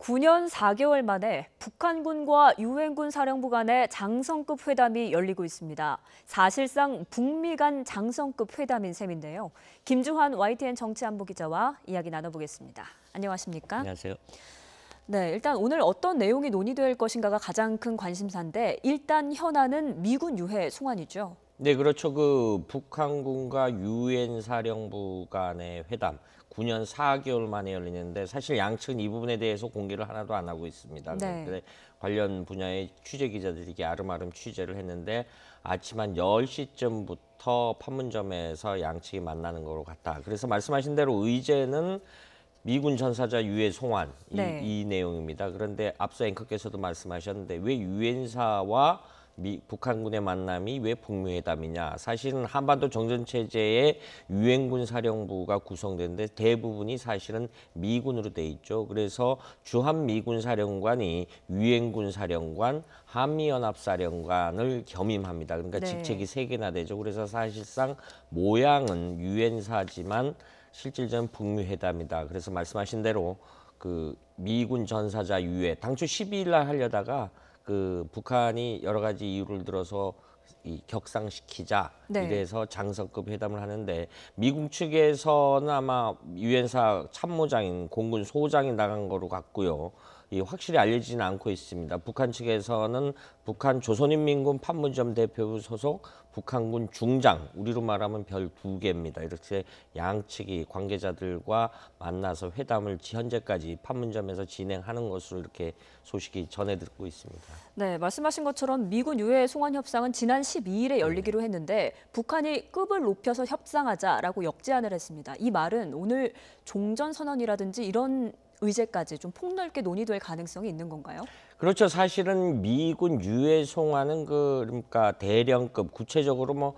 9년 4개월 만에 북한군과 유엔군 사령부 간의 장성급 회담이 열리고 있습니다. 사실상 북미 간 장성급 회담인 셈인데요. 김주환 YTN 정치안보 기자와 이야기 나눠보겠습니다. 안녕하십니까? 안녕하세요. 네, 일단 오늘 어떤 내용이 논의될 것인가가 가장 큰 관심사인데 일단 현안은 미군 유해 송환이죠. 네, 그렇죠. 북한군과 유엔 사령부 간의 회담 9년 4개월 만에 열리는데 사실 양측은 이 부분에 대해서 공개를 하나도 안 하고 있습니다. 네. 그런데 관련 분야의 취재 기자들이 이게 아름아름 취재를 했는데 아침 한 10시쯤부터 판문점에서 양측이 만나는 거로 같다. 그래서 말씀하신 대로 의제는 미군 전사자 유해 송환 네. 이 내용입니다. 그런데 앞서 앵커께서도 말씀하셨는데 왜 유엔사와 북한군의 만남이 왜 북미회담이냐. 사실은 한반도 정전체제의 유엔군 사령부가 구성되는데 대부분이 사실은 미군으로 돼 있죠. 그래서 주한미군 사령관이 유엔군 사령관, 한미연합사령관을 겸임합니다. 그러니까 네. 직책이 3개나 되죠. 그래서 사실상 모양은 유엔사지만 실질적인 북미회담이다. 그래서 말씀하신 대로 미군 전사자 유해 당초 12일 날 하려다가 북한이 여러 가지 이유를 들어서 격상시키자 네. 이래서 장성급 회담을 하는데 미국 측에서는 아마 유엔사 참모장인 공군 소장이 나간 거로 같고요. 확실히 알려지지는 않고 있습니다. 북한 측에서는 북한 조선인민군 판문점 대표부 소속 북한군 중장, 우리로 말하면 별 2개입니다. 이렇게 양측이 관계자들과 만나서 회담을 현재까지 판문점에서 진행하는 것으로 이렇게 소식이 전해 듣고 있습니다. 네, 말씀하신 것처럼 미군 유해 송환 협상은 지난 12일에 열리기로 했는데 북한이 급을 높여서 협상하자라고 역제안을 했습니다. 이 말은 오늘 종전선언이라든지 이런 의제까지 좀 폭넓게 논의될 가능성이 있는 건가요? 그렇죠. 사실은 미군 유해 송환은 그러니까 대령급 구체적으로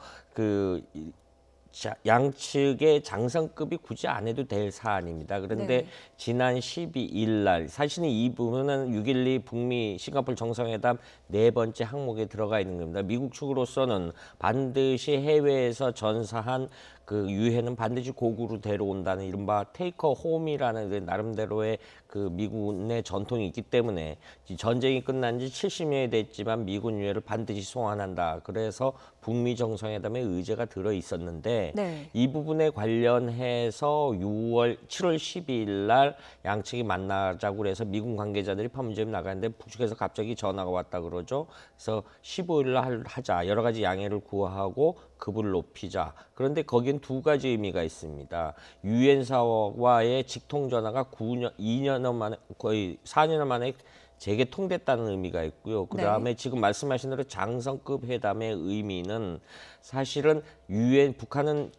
양측의 장성급이 굳이 안 해도 될 사안입니다. 그런데 네. 지난 12일 날 사실은 이 부분은 6.12 북미 싱가포르 정상회담 4번째 항목에 들어가 있는 겁니다. 미국 측으로서는 반드시 해외에서 전사한 유해는 반드시 고국으로 데려온다는 이른바 테이커 홈이라는 나름대로의 미군의 전통이 있기 때문에 전쟁이 끝난 지 70년이 됐지만 미군 유해를 반드시 송환한다. 그래서 북미 정상회담에 의제가 들어 있었는데 네. 이 부분에 관련해서 7월 12일 날 양측이 만나자고 그래서 미군 관계자들이 판문점에 나가는데 북측에서 갑자기 전화가 왔다 그러죠. 그래서 15일 날 하자. 여러 가지 양해를 구하고 급을 높이자. 그런데 거기엔 2가지 의미가 있습니다. 유엔사와의 직통 전화가 2년 만에 거의 4년 만에 재개통됐다는 의미가 있고요. 그다음에 지금 말씀하신 대로 장성급 회담의 의미는 사실은 북한은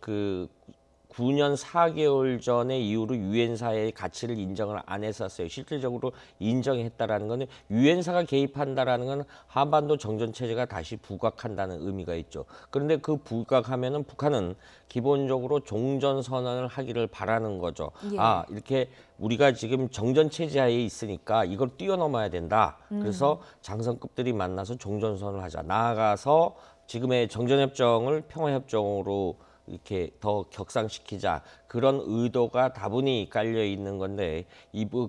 9년 4개월 전에 이후로 유엔사의 가치를 인정을 안 했었어요. 실질적으로 인정했다라는 거는 유엔사가 개입한다라는 건 한반도 정전체제가 다시 부각한다는 의미가 있죠. 그런데 부각하면은 북한은 기본적으로 종전선언을 하기를 바라는 거죠. 예. 이렇게 우리가 지금 정전체제하에 있으니까 이걸 뛰어넘어야 된다. 그래서 장성급들이 만나서 종전선언을 하자. 나아가서 지금의 정전협정을 평화협정으로 이렇게 더 격상시키자 그런 의도가 다분히 깔려 있는 건데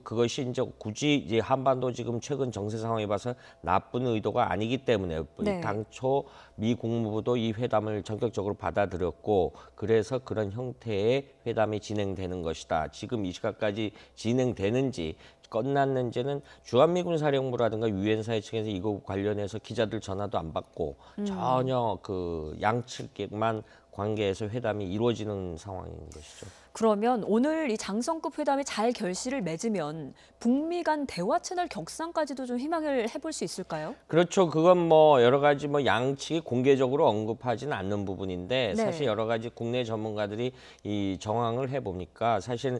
그것이 굳이 한반도 지금 최근 정세 상황에 봐서 나쁜 의도가 아니기 때문에 네. 당초 미 국무부도 이 회담을 전격적으로 받아들였고 그래서 그런 형태의 회담이 진행되는 것이다. 지금 이 시각까지 진행되는지 끝났는지는 주한미군 사령부라든가 유엔사의 측에서 이거 관련해서 기자들 전화도 안 받고 전혀 양측에만 관계에서 회담이 이루어지는 상황인 것이죠. 그러면 오늘 이 장성급 회담이 잘 결실을 맺으면 북미 간 대화 채널 격상까지도 좀 희망을 해볼 수 있을까요? 그렇죠. 그건 여러 가지 양측이 공개적으로 언급하지는 않는 부분인데 네. 사실 여러 가지 국내 전문가들이 이 정황을 해보니까 사실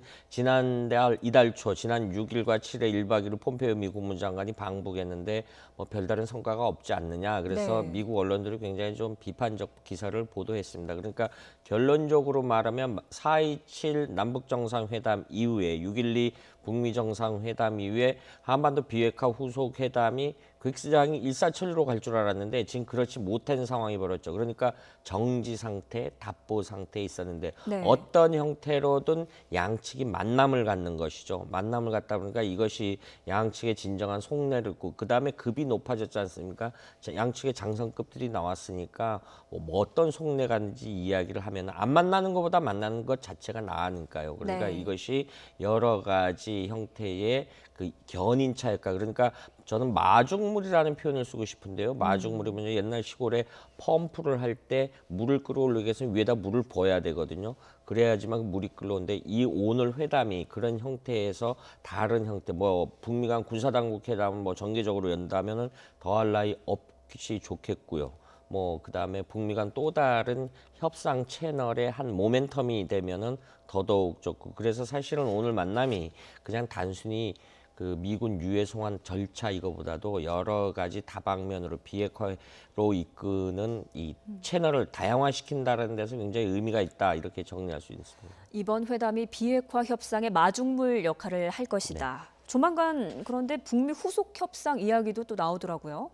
이달 초 지난 6일과 7일 1박 2일 폼페이오 미 국무장관이 방북했는데 별다른 성과가 없지 않느냐. 그래서 네. 미국 언론들이 굉장히 좀 비판적 기사를 보도했습니다. 그러니까 결론적으로 말하면 4.27 남북정상회담 이후에 6.12 북미 정상회담 이후에 한반도 비핵화 후속 회담이 극시장이 일사천리로 갈 줄 알았는데 지금 그렇지 못한 상황이 벌어졌죠. 그러니까 정지 상태, 답보 상태에 있었는데 네. 어떤 형태로든 양측이 만남을 갖는 것이죠. 만남을 갖다 보니까 이것이 양측의 진정한 속내를 고 그다음에 급이 높아졌지 않습니까? 양측의 장성급들이 나왔으니까 뭐 어떤 속내가 있는지 이야기를 하면 안 만나는 것보다 만나는 것 자체가 나으니까요. 그러니까 네. 이것이 여러 가지 형태의 그 견인차일까. 그러니까 저는 마중물이라는 표현을 쓰고 싶은데요. 마중물이면 옛날 시골에 펌프를 할 때 물을 끌어올리기 위해서 위에다 물을 부어야 되거든요. 그래야지만 물이 끌어오는데 이 오늘 회담이 그런 형태에서 다른 형태, 뭐 북미 간 군사당국 회담을 뭐 정기적으로 연다면은 더할 나위 없이 좋겠고요. 뭐 그다음에 북미 간 또 다른 협상 채널의 한 모멘텀이 되면은 더더욱 좋고 그래서 사실은 오늘 만남이 그냥 단순히 그 미군 유해 송환 절차 이거보다도 여러 가지 다방면으로 비핵화로 이끄는 이 채널을 다양화시킨다는 데서 굉장히 의미가 있다 이렇게 정리할 수 있습니다. 이번 회담이 비핵화 협상의 마중물 역할을 할 것이다. 조만간 그런데 북미 후속 협상 이야기도 또 나오더라고요.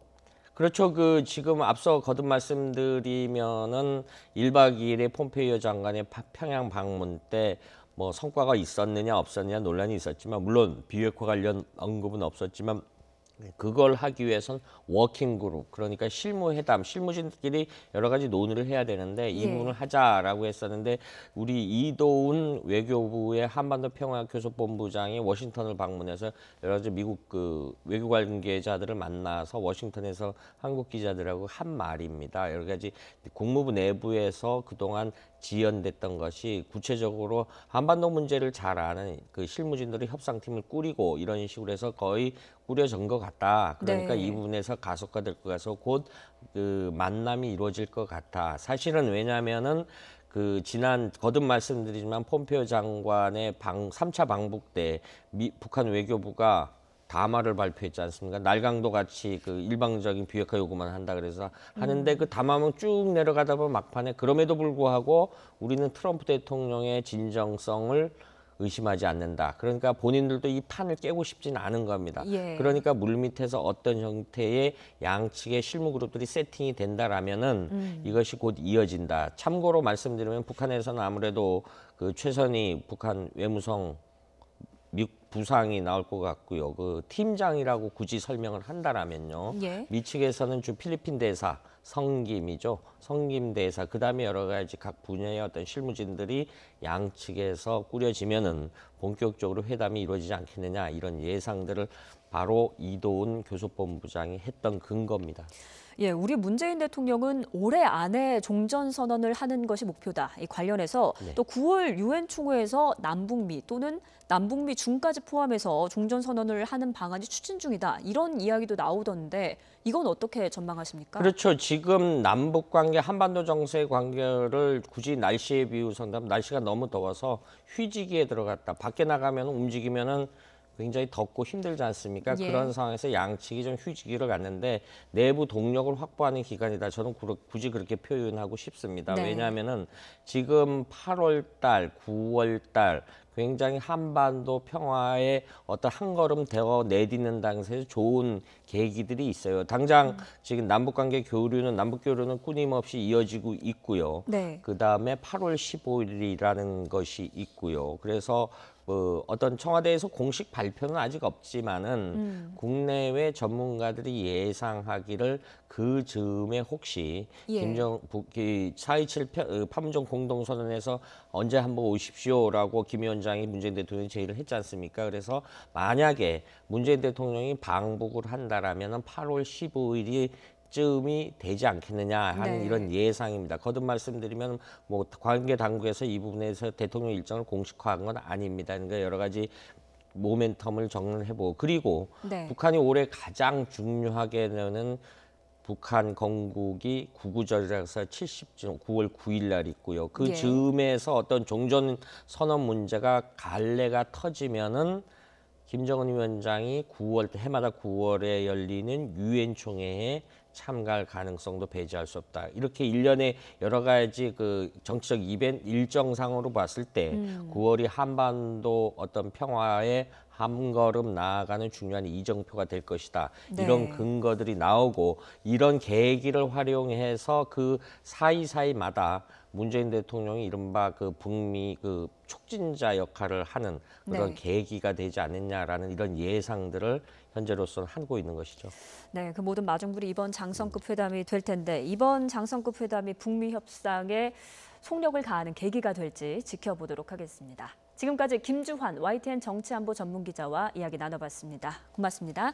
그렇죠. 그 지금 앞서 거듭 말씀드리면은 1박 2일의 폼페이오 장관의 평양 방문 때 뭐 성과가 있었느냐 없었느냐 논란이 있었지만 물론 비핵화 관련 언급은 없었지만 그걸 하기 위해선 워킹 그룹 그러니까 실무회담 실무진끼리 여러 가지 논의를 해야 되는데 이 예. 부분을 하자라고 했었는데 우리 이도훈 외교부의 한반도 평화교섭본부장이 워싱턴을 방문해서 여러 가지 미국 그 외교 관계자들을 만나서 워싱턴에서 한국 기자들하고 한 말입니다. 여러 가지 국무부 내부에서 그동안 지연됐던 것이 구체적으로 한반도 문제를 잘 아는 그 실무진들이 협상팀을 꾸리고 이런 식으로 해서 거의 꾸려진 것 같다. 그러니까 네. 이 부분에서 가속화될 것 같아서 곧 그 만남이 이루어질 것 같아. 사실은 왜냐하면은 그 지난 거듭 말씀드리지만 폼페이오 장관의 3차 방북 때 북한 외교부가 담화를 발표했지 않습니까? 날강도 같이 그 일방적인 비핵화 요구만 한다 그래서 하는데 그 담화만 쭉 내려가다 보면 막판에 그럼에도 불구하고 우리는 트럼프 대통령의 진정성을 의심하지 않는다. 그러니까 본인들도 이 판을 깨고 싶지는 않은 겁니다. 예. 그러니까 물밑에서 어떤 형태의 양측의 실무 그룹들이 세팅이 된다라면은 이것이 곧 이어진다. 참고로 말씀드리면 북한에서는 아무래도 그 최선희 북한 외무성 부상이 나올 것 같고요. 그 팀장이라고 굳이 설명을 한다라면요. 예. 미 측에서는 주 필리핀 대사 성김이죠. 성김 대사 그다음에 여러 가지 각 분야의 어떤 실무진들이 양측에서 꾸려지면은 본격적으로 회담이 이루어지지 않겠느냐 이런 예상들을 바로 이도훈 교섭본부장이 했던 근거입니다. 예, 우리 문재인 대통령은 올해 안에 종전 선언을 하는 것이 목표다. 이 관련해서 또 9월 유엔 총회에서 남북미 또는 남북미 중까지 포함해서 종전 선언을 하는 방안이 추진 중이다. 이런 이야기도 나오던데 이건 어떻게 전망하십니까? 그렇죠. 지금 남북 관계, 한반도 정세 관계를 굳이 날씨에 비유선다면 날씨가 너무 더워서 휴지기에 들어갔다. 밖에 나가면 움직이면은 굉장히 덥고 힘들지 않습니까? 예. 그런 상황에서 양측이 좀 휴지기를 갖는데 내부 동력을 확보하는 기간이다. 저는 굳이 그렇게 표현하고 싶습니다. 네. 왜냐하면은 지금 8월 달, 9월 달 굉장히 한반도 평화에 어떤 한 걸음 더 내딛는 당시에 좋은 계기들이 있어요. 당장 지금 남북관계 교류는 남북 교류는 끊임없이 이어지고 있고요. 네. 그 다음에 8월 15일이라는 것이 있고요. 그래서 어떤 청와대에서 공식 발표는 아직 없지만은 국내외 전문가들이 예상하기를 그 즈음에 혹시 예. 김정북이 4.27 판문점 공동선언에서 언제 한번 오십시오라고 김 위원장이 문재인 대통령이 제의를 했지 않습니까? 그래서 만약에 문재인 대통령이 방북을 한다라면은 8월 15일이 쯤이 되지 않겠느냐 하는 네. 이런 예상입니다. 거듭 말씀드리면 뭐 관계 당국에서 이 부분에서 대통령 일정을 공식화한 건 아닙니다. 그러니까 여러 가지 모멘텀을 정리해보고 그리고 네. 북한이 올해 가장 중요하게는 북한 건국이 구구절이라서 70주 9월 9일 날 있고요. 그 예. 즈음에서 어떤 종전 선언 문제가 갈래가 터지면은 김정은 위원장이 9월 해마다 9월에 열리는 유엔 총회에 참가할 가능성도 배제할 수 없다. 이렇게 일련의 여러 가지 그 정치적 이벤트 일정상으로 봤을 때 9월이 한반도 어떤 평화에 한 걸음 나아가는 중요한 이정표가 될 것이다. 네. 이런 근거들이 나오고 이런 계기를 활용해서 그 사이사이마다 문재인 대통령이 이른바 그 북미 그 촉진자 역할을 하는 그런 네. 계기가 되지 않느냐라는 이런 예상들을 현재로서는 하고 있는 것이죠. 네, 그 모든 마중물이 이번 장성급 회담이 될 텐데 이번 장성급 회담이 북미 협상에 속력을 가하는 계기가 될지 지켜보도록 하겠습니다. 지금까지 김주환 YTN 정치안보 전문기자와 이야기 나눠봤습니다. 고맙습니다.